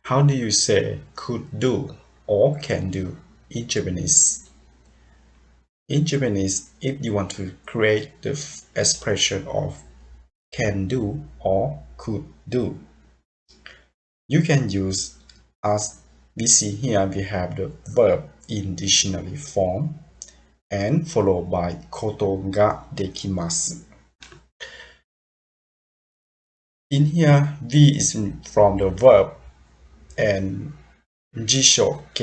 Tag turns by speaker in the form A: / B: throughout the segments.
A: How do you say could do or can do in Japanese? In Japanese, if you want to create the expression of can do or could do, you can use, as we see here, we have the verb in dictionary form and followed by koto ga dekimasu. In here, V is from the verb and jishoke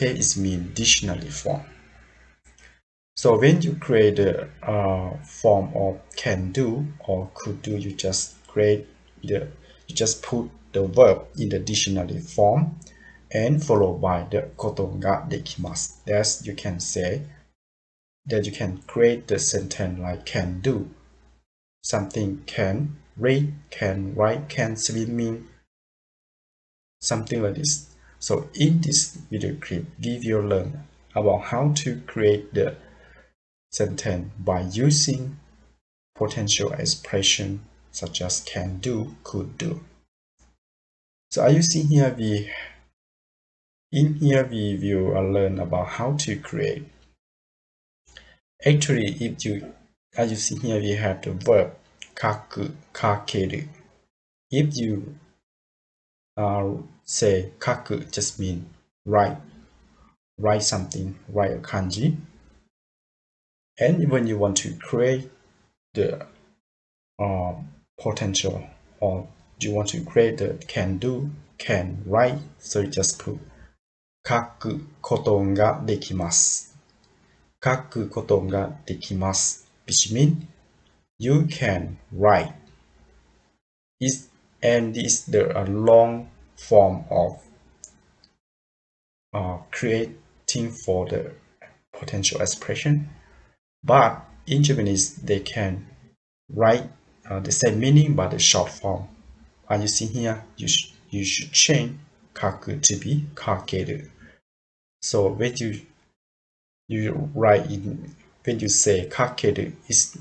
A: is mean dictionary form. So when you create a form of can do or could do, you just put the verb in the dictionary form and followed by the koto ga dekimasu. Thus you can say that you can create the sentence like can do. Something can read, can write, can swimming, something like this. So in this video clip, we will learn about how to create the sentence by using potential expression such as can do, could do. So as you see here, we will learn about how to create. Actually, as you see here, we have the verb kaku, kakeru. If you say kaku, just mean write something, write a kanji. And when you want to create the potential, or you want to create the can do, can write, so you just put kaku koto ga dekimasu. Kaku koto ga dekimasu, which means you can write. And this is the long form of creating for the potential expression. But in Japanese, they can write the same meaning but the short form. As you see here, you should change kaku to be kakeru. So when you write in, when you say kakeru is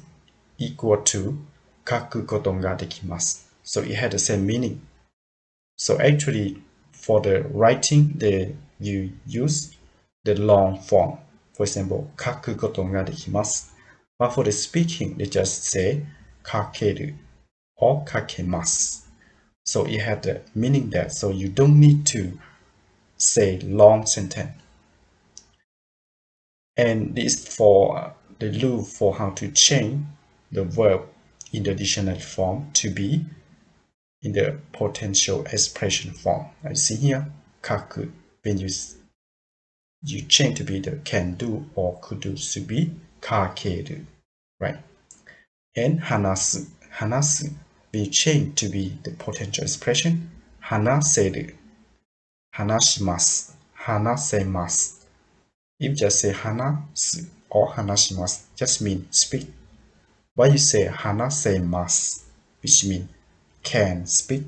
A: equal to kaku koto ga dekimasu, so it had the same meaning. So actually, for the writing, you use the long form. For example, kaku koto ga dekimasu. But for the speaking, they just say kakeru or kakemasu. So it had the meaning that, so you don't need to say long sentence. And this is for the rule for how to change the verb in the dictionary form to be in the potential expression form. As you see here, kaku, when you change to be the can do or could do to be kakeru, right? And hanasu, when you change to be the potential expression, hanaseru, hanashimasu, hanasemasu. If you just say hanasu or hanashimasu, just mean speak. But you say hanasemasu, which means can speak.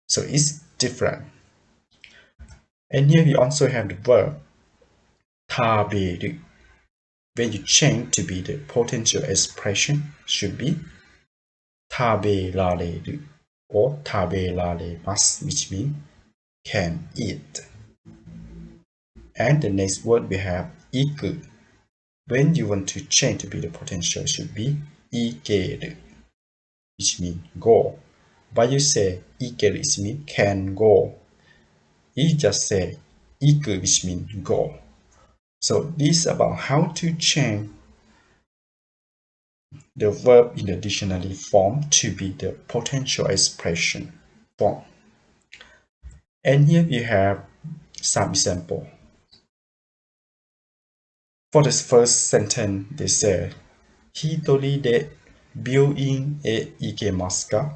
A: So it's different. And here we also have the verb taberu. When you change to be the potential expression, should be taberareru or taberaremasu, which means can eat. And the next word we have iku. When you want to change to be the potential, should be ikeru, which means go. But you say ikeru, it means can go. You just say iku, which means go. So this is about how to change the verb in the dictionary form to be the potential expression form. And here we have some example. For this first sentence, they say, Hitori de byouin e ikemasu ka?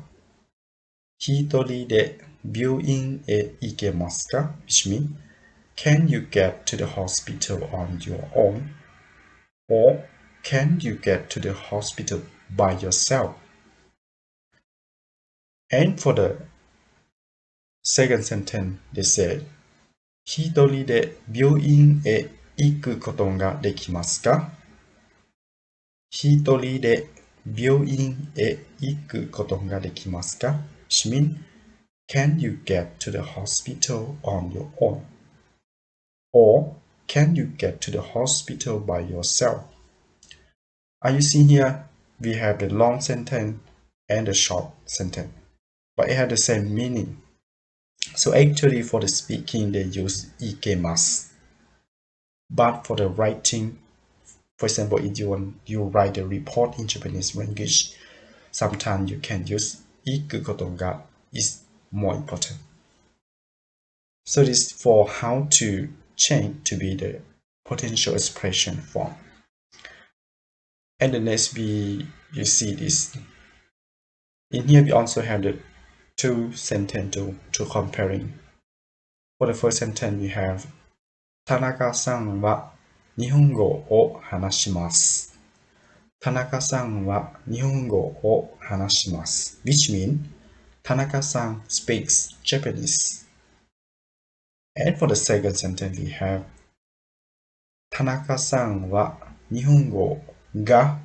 A: Hitori de byouin e ikemasu ka? Which means, can you get to the hospital on your own? Or can you get to the hospital by yourself? And for the second sentence, they said, Hitori de byouin e iku koto ga dekimasu ka? Hitori de byouin e iku koto ga dekimasu ka? Which means, Can you get to the hospital on your own? Or can you get to the hospital by yourself? Are you seeing here? We have the long sentence and the short sentence, but it has the same meaning. So actually for the speaking, they use ikemas. But for the writing, for example, if you write a report in Japanese language, sometimes you can use iku koto ga is more important. So this is for how to change to be the potential expression form. And the next you see this. In here we also have the two sentences to comparing. For the first sentence we have Tanaka-san wa nihongo o hanashimasu. Tanaka-san wa nihongo o hanashimasu, which means Tanaka-san speaks Japanese. And for the second sentence we have Tanaka-san wa nihongo ga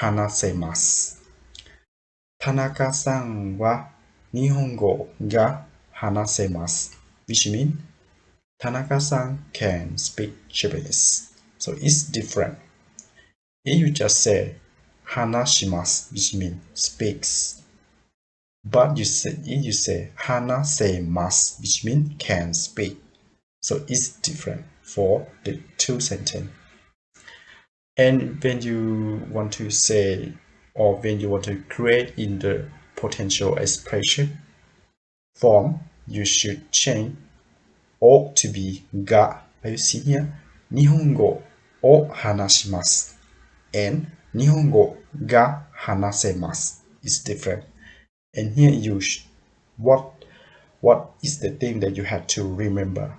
A: hanasemasu. Tanaka-san wa nihongo ga hanasemasu, which means Tanaka-san can speak Japanese. So it's different. If you just say hanashimasu, which means speaks, but if you say hanasemasu, which means can speak. So it's different for the two sentences. And when you want to say, or when you want to create in the potential expression form, you should change o to be ga. Are you seeing here? Nihongo o hanashimasu and nihongo ga hanasemasu is different. And here you what is the thing that you have to remember?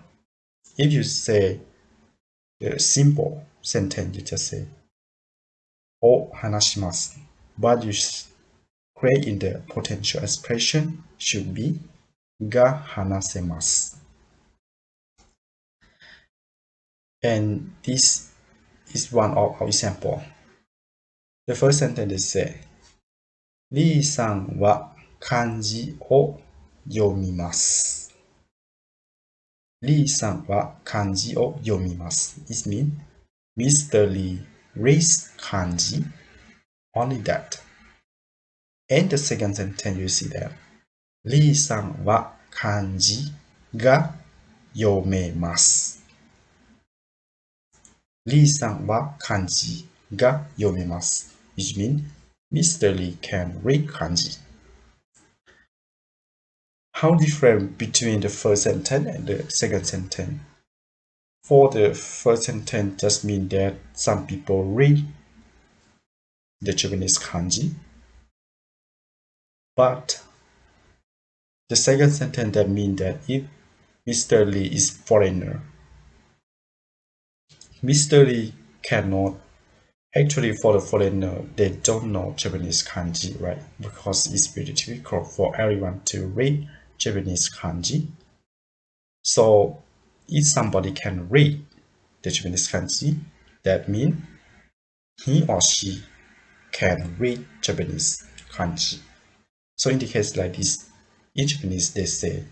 A: If you say the simple sentence, you just say o hanashimasu, but you create in the potential expression should be ga hanasemasu. And this is one of our example. The first sentence is say, Lee さんは漢字を読みます。Lee さんは漢字を読みます。It means Mr. Lee reads kanji. Only that. And the second sentence you see that. Lee さんは漢字が読めます。Lee さんは漢字が読めます。Which means Mr. Lee can read kanji. How different between the first sentence and the second sentence? For the first sentence just means that some people read the Japanese kanji. But the second sentence that means that if Mr. Lee is foreigner, Mr. Lee cannot. Actually, for the foreigner, they don't know Japanese kanji, right? Because it's very difficult for everyone to read Japanese kanji. So, if somebody can read the Japanese kanji, that means he or she can read Japanese kanji. So, in the case like this, in Japanese, they say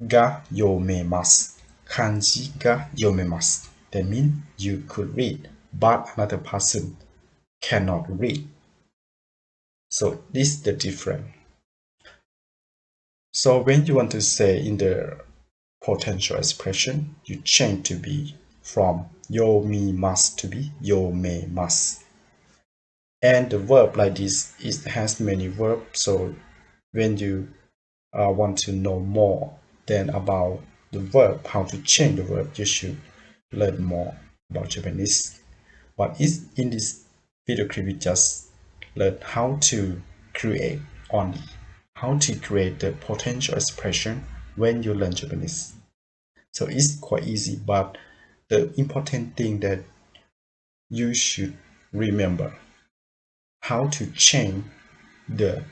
A: ga yomemasu, kanji ga yomemasu. That means you could read, but another person cannot read. So this is the difference. So when you want to say in the potential expression, you change to be from yomimasu to be yomemasu. And the verb like this, it has many verbs. So when you want to know more then about the verb, how to change the verb, you should learn more about Japanese. But in this video clip, we just learn how to create only, how to create the potential expression when you learn Japanese. So it's quite easy, but the important thing that you should remember how to change the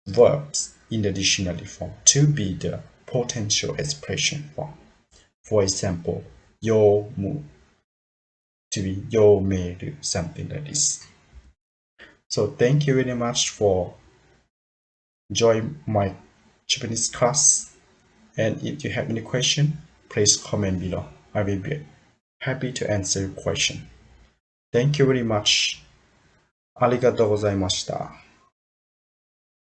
A: verbs in the dictionary form to be the potential expression form. For example, yomu to be yomeru, something like this. So thank you very much for joining my Japanese class. And if you have any question, please comment below. I will be happy to answer your question. Thank you very much. ありがとうございました。